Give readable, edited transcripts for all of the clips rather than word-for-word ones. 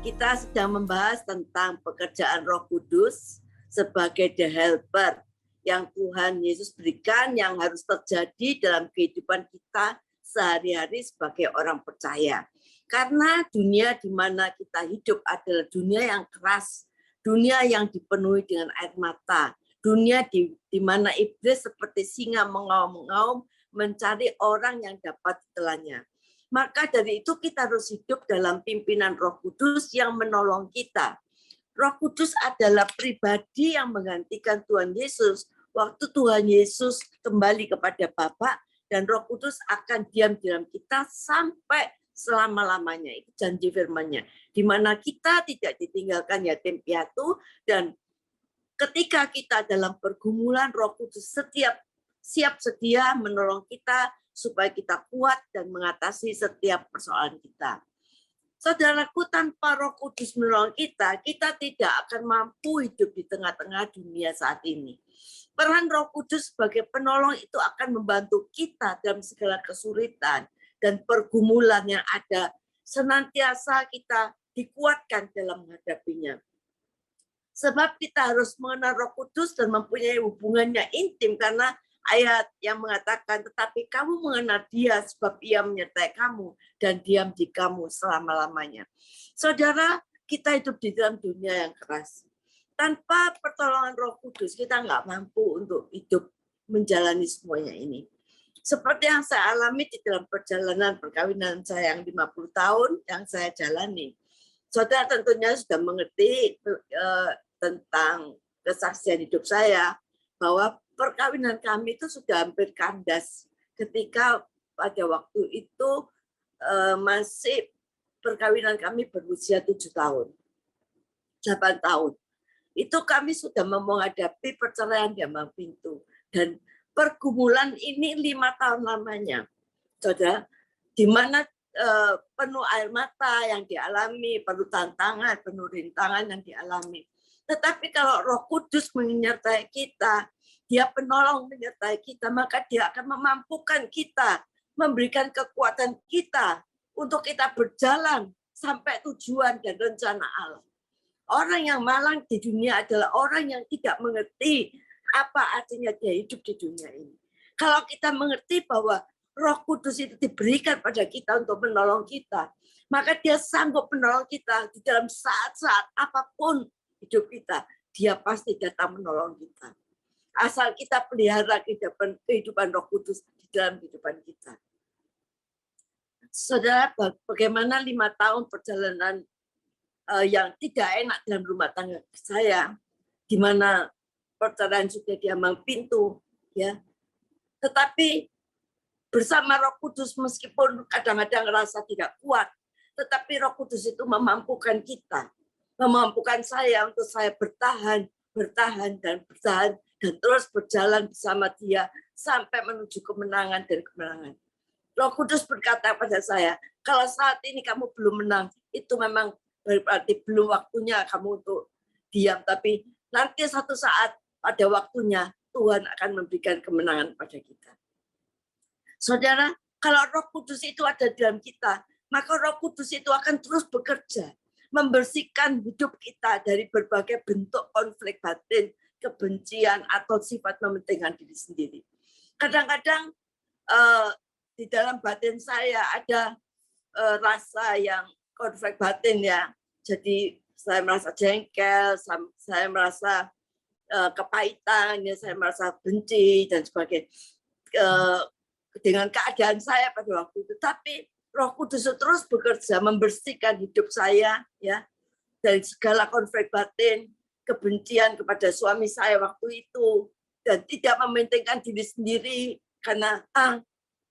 Kita sedang membahas tentang pekerjaan Roh Kudus sebagai the helper yang Tuhan Yesus berikan, yang harus terjadi dalam kehidupan kita sehari-hari sebagai orang percaya. Karena dunia di mana kita hidup adalah dunia yang keras, dunia yang dipenuhi dengan air mata, dunia di mana iblis seperti singa mengaum-ngaum mencari orang yang dapat ditelannya. Maka dari itu kita harus hidup dalam pimpinan Roh Kudus yang menolong kita. Roh Kudus adalah pribadi yang menggantikan Tuhan Yesus. Waktu Tuhan Yesus kembali kepada Bapa, dan Roh Kudus akan diam di dalam kita sampai selama-lamanya. Itu janji firman-Nya. Di mana kita tidak ditinggalkan yatim piatu, dan ketika kita dalam pergumulan, Roh Kudus siap sedia menolong kita supaya kita kuat dan mengatasi setiap persoalan kita. Saudaraku, tanpa Roh Kudus menolong kita, kita tidak akan mampu hidup di tengah-tengah dunia saat ini. Peran Roh Kudus sebagai penolong itu akan membantu kita dalam segala kesulitan dan pergumulan yang ada. Senantiasa kita dikuatkan dalam menghadapinya. Sebab kita harus mengenal Roh Kudus dan mempunyai hubungannya intim, karena ayat yang mengatakan, tetapi kamu mengenal Dia sebab Ia menyertai kamu dan diam di kamu selama-lamanya. Saudara, kita hidup di dalam dunia yang keras. Tanpa pertolongan Roh Kudus, kita nggak mampu untuk hidup menjalani semuanya ini. Seperti yang saya alami di dalam perjalanan perkawinan saya yang 50 tahun yang saya jalani. Saudara tentunya sudah mengerti tentang kesaksian hidup saya, bahwa perkawinan kami itu sudah hampir kandas ketika pada waktu itu masih perkawinan kami berusia 7 tahun, 8 tahun. Itu kami sudah menghadapi perceraian di ambang pintu. Dan pergumulan ini 5 tahun lamanya. Saudara, di mana penuh air mata yang dialami, penuh tantangan, penuh rintangan yang dialami. Tetapi kalau Roh Kudus menyertai kita, Dia penolong menyertai kita, maka Dia akan memampukan kita, memberikan kekuatan kita untuk kita berjalan sampai tujuan dan rencana Allah. Orang yang malang di dunia adalah orang yang tidak mengerti apa artinya dia hidup di dunia ini. Kalau kita mengerti bahwa Roh Kudus itu diberikan pada kita untuk menolong kita, maka Dia sanggup menolong kita di dalam saat-saat apapun hidup kita. Dia pasti datang menolong kita. Asal kita pelihara kehidupan Roh Kudus di dalam kehidupan kita. Saudara, bagaimana 5 tahun perjalanan yang tidak enak dalam rumah tangga saya, di mana perceraian sudah di ambang pintu, ya. Tetapi bersama Roh Kudus, meskipun kadang-kadang rasa tidak kuat, tetapi Roh Kudus itu memampukan kita, memampukan saya untuk saya bertahan dan terus berjalan bersama Dia sampai menuju kemenangan dan kemenangan. Roh Kudus berkata pada saya, kalau saat ini kamu belum menang, itu memang berarti belum waktunya kamu untuk diam, tapi nanti satu saat pada waktunya Tuhan akan memberikan kemenangan pada kita. Saudara, kalau Roh Kudus itu ada dalam kita, maka Roh Kudus itu akan terus bekerja, membersihkan hidup kita dari berbagai bentuk konflik batin, kebencian, atau sifat mementingkan diri sendiri. Kadang-kadang di dalam batin saya ada rasa yang konflik batin, ya. Jadi saya merasa jengkel, saya merasa kepahitan, ya, saya merasa benci dan sebagainya dengan keadaan saya pada waktu itu. Tapi Roh Kudus terus bekerja membersihkan hidup saya, ya, dari segala konflik batin, kebencian kepada suami saya waktu itu, dan tidak mementingkan diri sendiri karena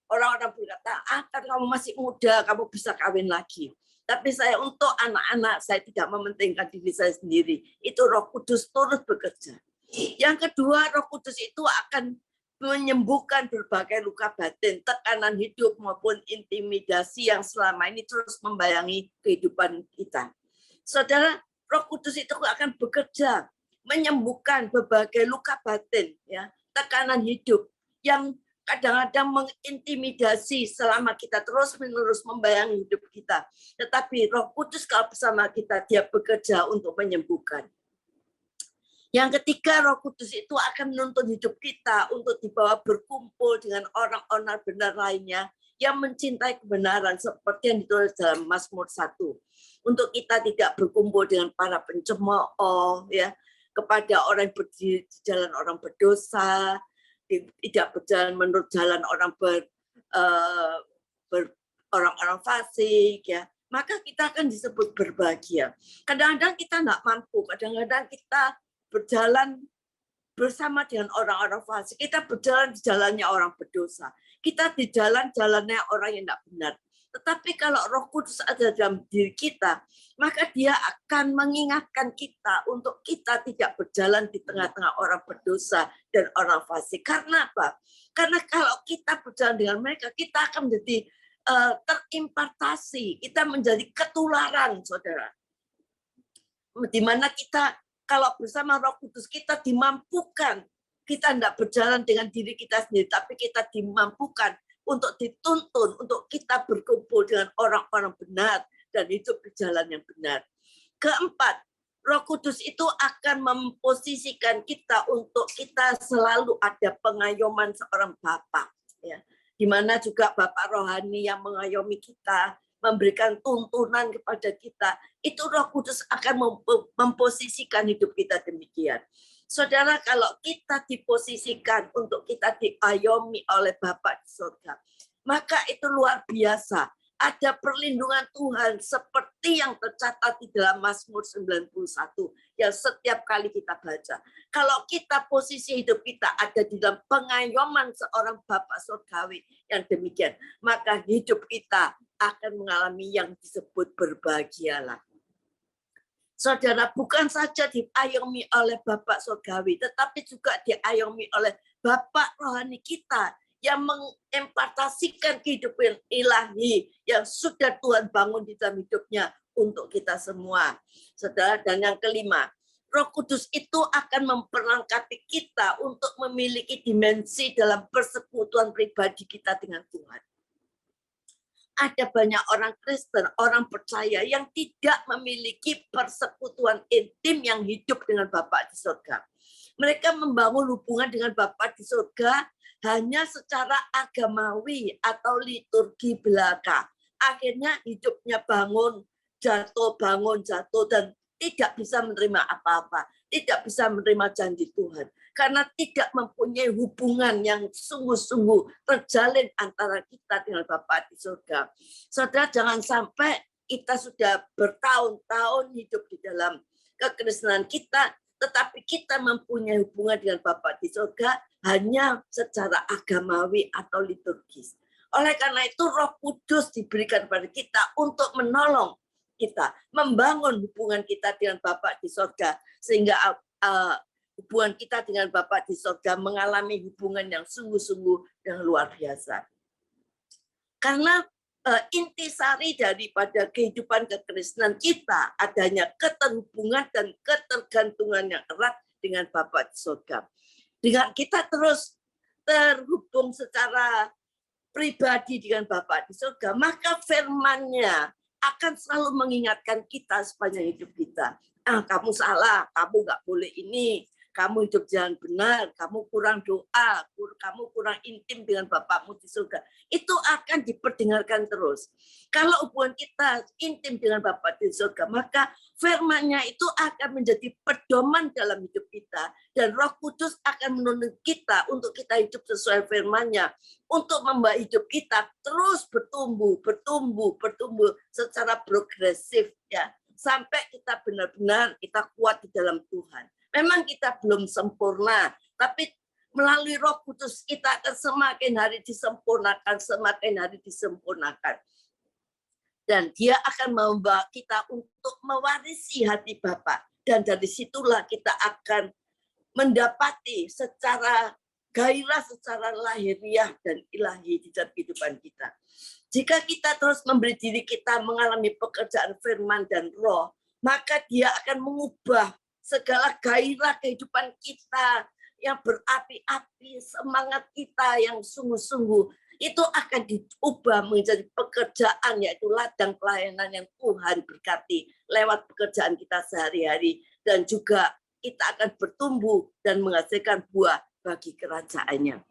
orang-orang berkata, kan kamu masih muda, kamu bisa kawin lagi. Tapi saya untuk anak-anak, saya tidak mementingkan diri saya sendiri. Itu Roh Kudus terus bekerja. Yang kedua, Roh Kudus itu akan menyembuhkan berbagai luka batin, tekanan hidup maupun intimidasi yang selama ini terus membayangi kehidupan kita. Saudara, Roh Kudus itu akan bekerja menyembuhkan berbagai luka batin, ya, tekanan hidup yang kadang-kadang mengintimidasi selama kita terus-menerus membayangi hidup kita. Tetapi Roh Kudus kalau bersama kita, dia bekerja untuk menyembuhkan. Yang ketiga, Roh Kudus itu akan menuntun hidup kita untuk dibawa berkumpul dengan orang-orang benar lainnya yang mencintai kebenaran seperti yang ditulis dalam Mazmur 1. Untuk kita tidak berkumpul dengan para pencemooh, ya, kepada orang yang berdiri di jalan orang berdosa, tidak berjalan menurut jalan orang orang-orang fasik, ya, maka kita akan disebut berbahagia. Kadang-kadang kita nggak mampu, kadang-kadang kita berjalan bersama dengan orang-orang fasik, kita berjalan di jalannya orang berdosa, kita di jalannya orang yang tidak benar. Tetapi kalau Roh Kudus ada dalam diri kita, maka dia akan mengingatkan kita untuk kita tidak berjalan di tengah-tengah orang berdosa dan orang fasik. Karena apa? Karena kalau kita berjalan dengan mereka, kita akan menjadi terimpartasi, kita menjadi ketularan, saudara. Di mana kita kalau bersama Roh Kudus kita dimampukan, kita tidak berjalan dengan diri kita sendiri, tapi kita dimampukan untuk dituntun, untuk kita berkumpul dengan orang-orang benar dan hidup di jalan yang benar. Keempat, Roh Kudus itu akan memposisikan kita untuk kita selalu ada pengayoman seorang Bapa, ya. Di mana juga Bapa rohani yang mengayomi kita, memberikan tuntunan kepada kita, itu Roh Kudus akan memposisikan hidup kita demikian. Saudara, kalau kita diposisikan untuk kita diayomi oleh Bapa di surga, maka itu luar biasa. Ada perlindungan Tuhan seperti yang tercatat di dalam Mazmur 91 yang setiap kali kita baca. Kalau kita posisi hidup kita ada di dalam pengayoman seorang Bapa surgawi yang demikian, maka hidup kita akan mengalami yang disebut berbahagialah. Saudara, bukan saja diayomi oleh Bapak surgawi, tetapi juga diayomi oleh Bapak rohani kita yang mengempartasikan kehidupan ilahi yang sudah Tuhan bangun di dalam hidupnya untuk kita semua. Saudara, dan yang kelima, Roh Kudus itu akan memperlengkapi kita untuk memiliki dimensi dalam persekutuan pribadi kita dengan Tuhan. Ada banyak orang Kristen, orang percaya yang tidak memiliki persekutuan intim yang hidup dengan Bapa di surga. Mereka membangun hubungan dengan Bapa di surga hanya secara agamawi atau liturgi belaka. Akhirnya hidupnya bangun, jatuh, dan tidak bisa menerima apa-apa. Tidak bisa menerima janji Tuhan. Karena tidak mempunyai hubungan yang sungguh-sungguh terjalin antara kita dengan Bapa di surga. Saudara, jangan sampai kita sudah bertahun-tahun hidup di dalam kekristenan kita, tetapi kita mempunyai hubungan dengan Bapa di surga hanya secara agamawi atau liturgis. Oleh karena itu, Roh Kudus diberikan kepada kita untuk menolong kita, membangun hubungan kita dengan Bapa di surga, sehingga hubungan kita dengan Bapa di surga mengalami hubungan yang sungguh-sungguh yang luar biasa. Karena intisari daripada kehidupan kekristenan kita adanya keterhubungan dan ketergantungan yang erat dengan Bapa di surga. Dengan kita terus terhubung secara pribadi dengan Bapa di surga, maka firman-Nya akan selalu mengingatkan kita sepanjang hidup kita. Kamu salah, kamu nggak boleh ini, kamu hidup jalan benar, kamu kurang doa, kamu kurang intim dengan Bapakmu di surga. Itu akan diperdengarkan terus. Kalau hubungan kita intim dengan Bapa di surga, maka firman-Nya itu akan menjadi pedoman dalam hidup kita. Dan Roh Kudus akan menuntun kita untuk kita hidup sesuai firman-Nya. Untuk membawa hidup kita terus bertumbuh secara progresif, ya, sampai kita benar-benar kita kuat di dalam Tuhan. Memang kita belum sempurna, tapi melalui Roh Kudus kita akan semakin hari disempurnakan. Dan Dia akan membawa kita untuk mewarisi hati Bapa. Dan dari situlah kita akan mendapati secara gairah, secara lahiriah dan ilahi di dalam kehidupan kita. Jika kita terus memberi diri kita mengalami pekerjaan firman dan roh, maka Dia akan mengubah segala gairah kehidupan kita yang berapi-api, semangat kita yang sungguh-sungguh, itu akan diubah menjadi pekerjaan, yaitu ladang pelayanan yang Tuhan berkati lewat pekerjaan kita sehari-hari. Dan juga kita akan bertumbuh dan menghasilkan buah bagi kerajaannya.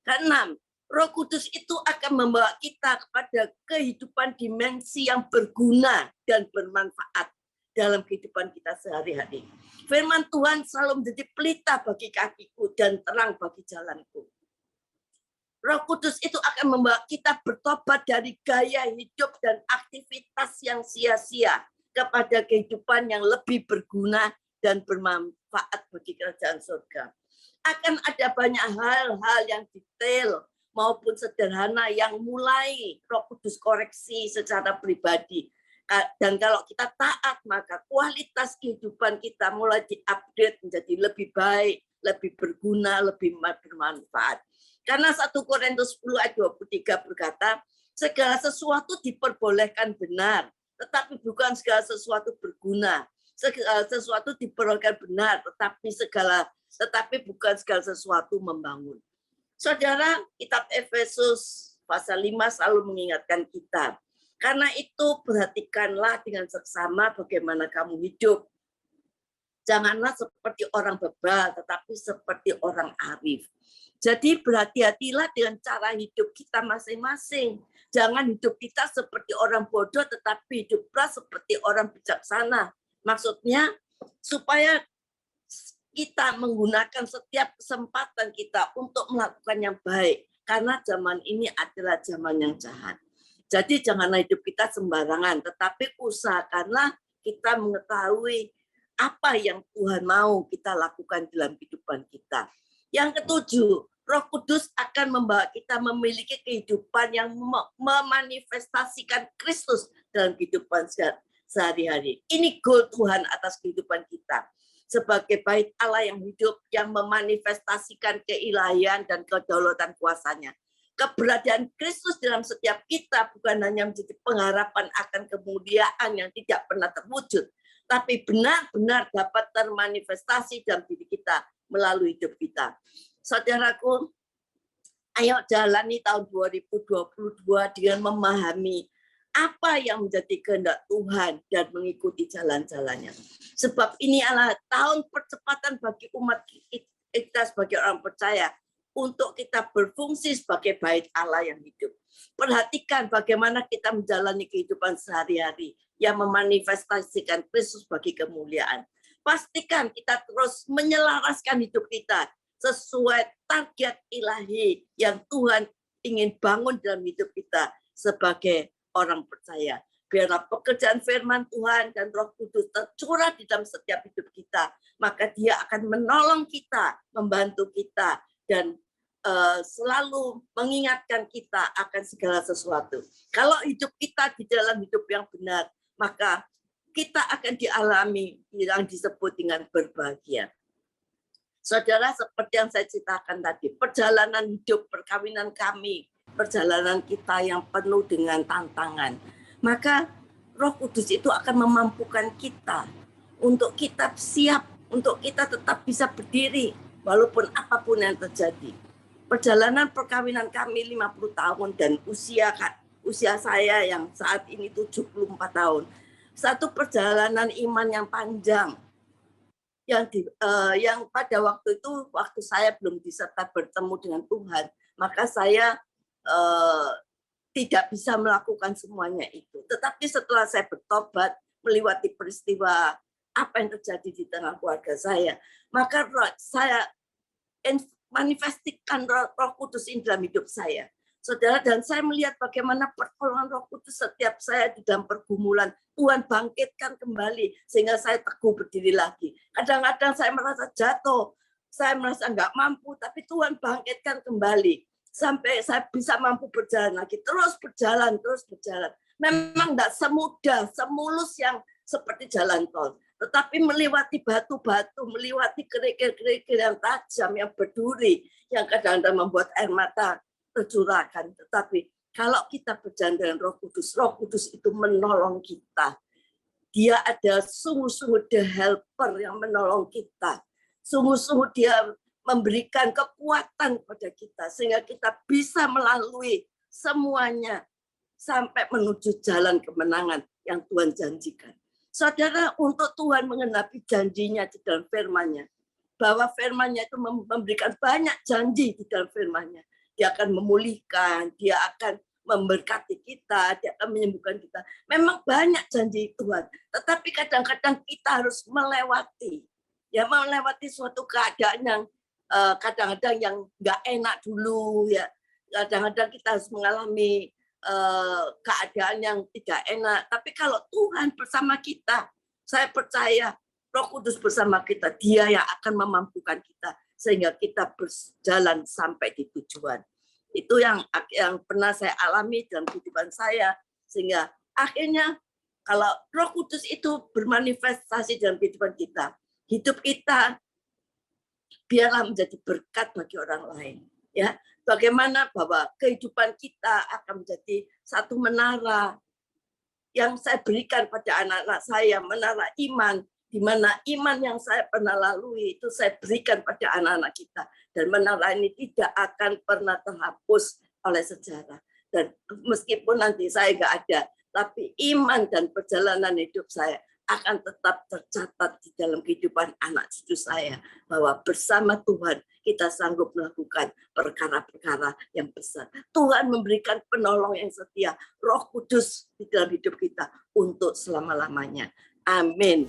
Keenam, Roh Kudus itu akan membawa kita kepada kehidupan dimensi yang berguna dan bermanfaat dalam kehidupan kita sehari-hari. Firman Tuhan selalu menjadi pelita bagi kakiku dan terang bagi jalanku. Roh Kudus itu akan membawa kita bertobat dari gaya hidup dan aktivitas yang sia-sia kepada kehidupan yang lebih berguna dan bermanfaat bagi kerajaan surga. Akan ada banyak hal-hal yang detail maupun sederhana yang mulai Roh Kudus koreksi secara pribadi. Dan kalau kita taat, maka kualitas kehidupan kita mulai diupdate menjadi lebih baik, lebih berguna, lebih bermanfaat. Karena 1 Korintus 10 ayat 23 berkata, segala sesuatu diperbolehkan benar, tetapi bukan segala sesuatu berguna. Segala sesuatu diperbolehkan benar, tetapi bukan segala sesuatu membangun. Saudara, kitab Efesus pasal 5 selalu mengingatkan kita. Karena itu perhatikanlah dengan seksama bagaimana kamu hidup. Janganlah seperti orang bebal, tetapi seperti orang arif. Jadi berhati-hatilah dengan cara hidup kita masing-masing. Jangan hidup kita seperti orang bodoh, tetapi hiduplah seperti orang bijaksana. Maksudnya supaya kita menggunakan setiap kesempatan kita untuk melakukan yang baik. Karena zaman ini adalah zaman yang jahat. Jadi janganlah hidup kita sembarangan, tetapi usahakanlah kita mengetahui apa yang Tuhan mau kita lakukan dalam kehidupan kita. Yang ketujuh, Roh Kudus akan membawa kita memiliki kehidupan yang memanifestasikan Kristus dalam kehidupan sehari-hari. Ini goal Tuhan atas kehidupan kita. Sebagai bait Allah yang hidup, yang memanifestasikan keilahian dan kedaulatan kuasanya. Keberadaan Kristus dalam setiap kita bukan hanya menjadi pengharapan akan kemuliaan yang tidak pernah terwujud, tapi benar-benar dapat termanifestasi dalam diri kita melalui hidup kita. Saudaraku, ayo jalani tahun 2022 dengan memahami apa yang menjadi kehendak Tuhan dan mengikuti jalan-jalannya. Sebab ini adalah tahun percepatan bagi umat kita sebagai orang percaya, untuk kita berfungsi sebagai bait Allah yang hidup. Perhatikan bagaimana kita menjalani kehidupan sehari-hari yang memanifestasikan Kristus bagi kemuliaan. Pastikan kita terus menyelaraskan hidup kita sesuai target ilahi yang Tuhan ingin bangun dalam hidup kita sebagai orang percaya. Biarlah pekerjaan firman Tuhan dan Roh Kudus tercurah di dalam setiap hidup kita. Maka Dia akan menolong kita, membantu kita, dan selalu mengingatkan kita akan segala sesuatu. Kalau hidup kita di dalam hidup yang benar, maka kita akan dialami yang disebut dengan berbahagia. Saudara, seperti yang saya ceritakan tadi, perjalanan hidup perkawinan kami, perjalanan kita yang penuh dengan tantangan, maka Roh Kudus itu akan memampukan kita untuk kita siap, untuk kita tetap bisa berdiri walaupun apapun yang terjadi. Perjalanan perkawinan kami 50 tahun dan usia saya yang saat ini 74 tahun. Satu perjalanan iman yang panjang. Yang pada waktu itu, waktu saya belum disertai bertemu dengan Tuhan, maka saya tidak bisa melakukan semuanya itu. Tetapi setelah saya bertobat, melewati peristiwa apa yang terjadi di tengah keluarga saya, maka saya manifestikan Roh Kudus ini dalam hidup saya. Saudara, dan saya melihat bagaimana pertolongan Roh Kudus setiap saya di dalam pergumulan. Tuhan bangkitkan kembali sehingga saya teguh berdiri lagi. Kadang-kadang saya merasa jatuh, saya merasa enggak mampu, tapi Tuhan bangkitkan kembali. Sampai saya bisa mampu berjalan lagi. Terus berjalan. Memang enggak semudah, semulus yang seperti jalan tol. Tetapi melewati batu-batu, melewati kerikil-kerikil yang tajam, yang berduri, yang kadang-kadang membuat air mata tercurahkan. Tetapi kalau kita berjalan dengan Roh Kudus itu menolong kita. Dia ada sungguh-sungguh the helper yang menolong kita. Sungguh-sungguh Dia memberikan kekuatan pada kita sehingga kita bisa melalui semuanya sampai menuju jalan kemenangan yang Tuhan janjikan. Saudara, untuk Tuhan mengenapi janjinya di dalam firman-Nya, bahwa firman-Nya itu memberikan banyak janji di dalam firman-Nya. Dia akan memulihkan, dia akan memberkati kita, dia akan menyembuhkan kita. Memang banyak janji Tuhan, tetapi kadang-kadang kita harus melewati suatu keadaan yang kadang-kadang yang nggak enak dulu, ya. Kadang-kadang kita harus mengalami keadaan yang tidak enak. Tapi kalau Tuhan bersama kita, saya percaya Roh Kudus bersama kita, Dia yang akan memampukan kita sehingga kita berjalan sampai di tujuan. Itu yang pernah saya alami dalam kehidupan saya, sehingga akhirnya kalau Roh Kudus itu bermanifestasi dalam kehidupan kita, hidup kita biarlah menjadi berkat bagi orang lain. Ya, bagaimana bahwa kehidupan kita akan menjadi satu menara yang saya berikan pada anak-anak saya, menara iman, di mana iman yang saya pernah lalui itu saya berikan pada anak-anak kita, dan menara ini tidak akan pernah terhapus oleh sejarah. Dan meskipun nanti saya nggak ada, tapi iman dan perjalanan hidup saya akan tetap tercatat di dalam kehidupan anak cucu saya, bahwa bersama Tuhan kita sanggup melakukan perkara-perkara yang besar. Tuhan memberikan penolong yang setia, Roh Kudus di dalam hidup kita untuk selama-lamanya. Amin.